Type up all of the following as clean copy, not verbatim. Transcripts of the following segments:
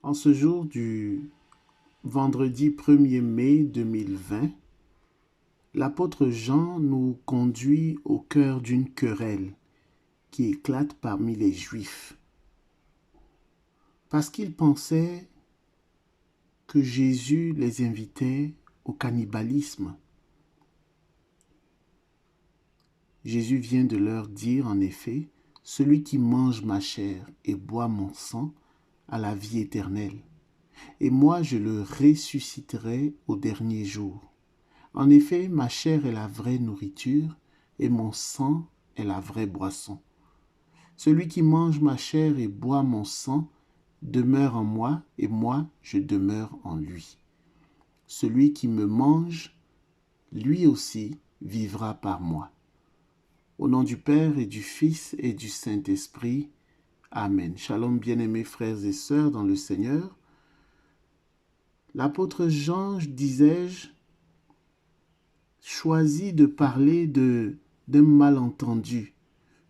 En ce jour du vendredi 1er mai 2020, l'apôtre Jean nous conduit au cœur d'une querelle qui éclate parmi les Juifs. Parce qu'ils pensaient que Jésus les invitait au cannibalisme. Jésus vient de leur dire en effet, « Celui qui mange ma chair et boit mon sang a la vie éternelle, et moi je le ressusciterai au dernier jour. En effet, ma chair est la vraie nourriture et mon sang est la vraie boisson. Celui qui mange ma chair et boit mon sang demeure en moi et moi je demeure en lui. Celui qui me mange, lui aussi vivra par moi. » Au nom du Père et du Fils et du Saint-Esprit. Amen. Shalom, bien-aimés frères et sœurs dans le Seigneur. L'apôtre Jean, disais-je, choisit de parler d'un malentendu,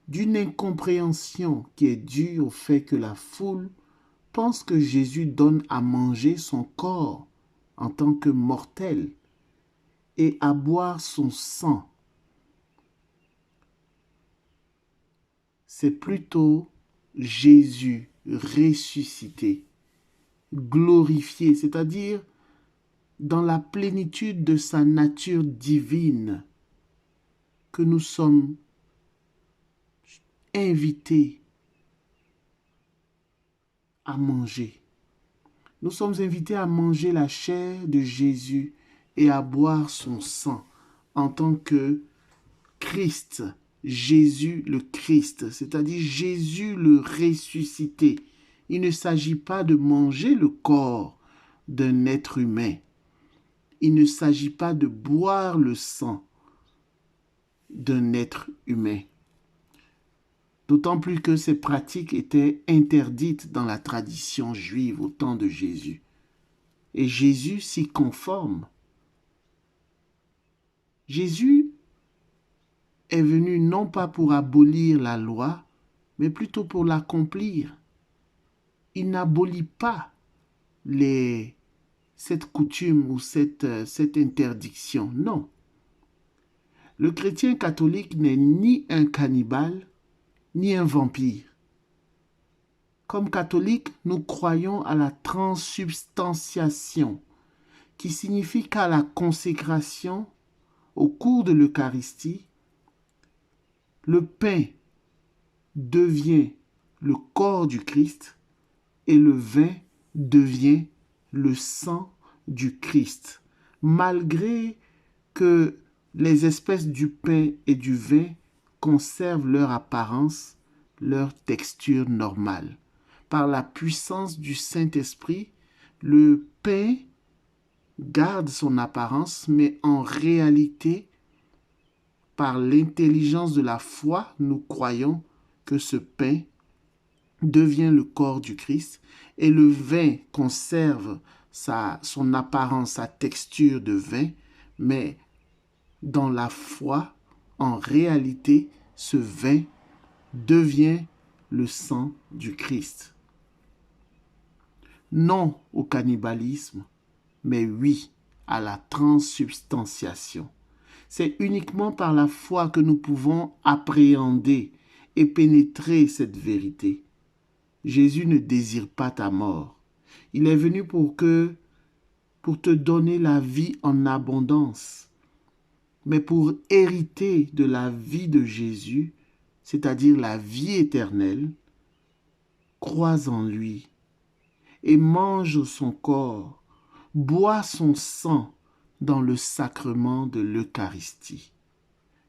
d'une incompréhension qui est due au fait que la foule pense que Jésus donne à manger son corps en tant que mortel et à boire son sang. C'est plutôt Jésus ressuscité, glorifié, c'est-à-dire dans la plénitude de sa nature divine, que nous sommes invités à manger. Nous sommes invités à manger la chair de Jésus et à boire son sang en tant que Christ, Jésus le Christ, c'est-à-dire Jésus le ressuscité. Il ne s'agit pas de manger le corps d'un être humain. Il ne s'agit pas de boire le sang d'un être humain. D'autant plus que ces pratiques étaient interdites dans la tradition juive au temps de Jésus. Et Jésus s'y conforme. Jésus est venu non pas pour abolir la loi, mais plutôt pour l'accomplir. Il n'abolit pas cette coutume ou cette interdiction, non. Le chrétien catholique n'est ni un cannibale, ni un vampire. Comme catholiques, nous croyons à la transsubstantiation, qui signifie qu'à la consécration, au cours de l'Eucharistie, le pain devient le corps du Christ et le vin devient le sang du Christ, malgré que les espèces du pain et du vin conservent leur apparence, leur texture normale. Par la puissance du Saint-Esprit, le pain garde son apparence, mais en réalité, par l'intelligence de la foi, nous croyons que ce pain devient le corps du Christ et le vin conserve son apparence, sa texture de vin, mais dans la foi, en réalité, ce vin devient le sang du Christ. Non au cannibalisme, mais oui à la transsubstantiation. C'est uniquement par la foi que nous pouvons appréhender et pénétrer cette vérité. Jésus ne désire pas ta mort. Il est venu pour te donner la vie en abondance. Mais pour hériter de la vie de Jésus, c'est-à-dire la vie éternelle, crois en lui et mange son corps, bois son sang dans le sacrement de l'Eucharistie.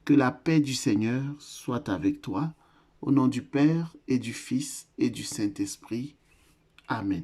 Que la paix du Seigneur soit avec toi, au nom du Père et du Fils et du Saint-Esprit. Amen.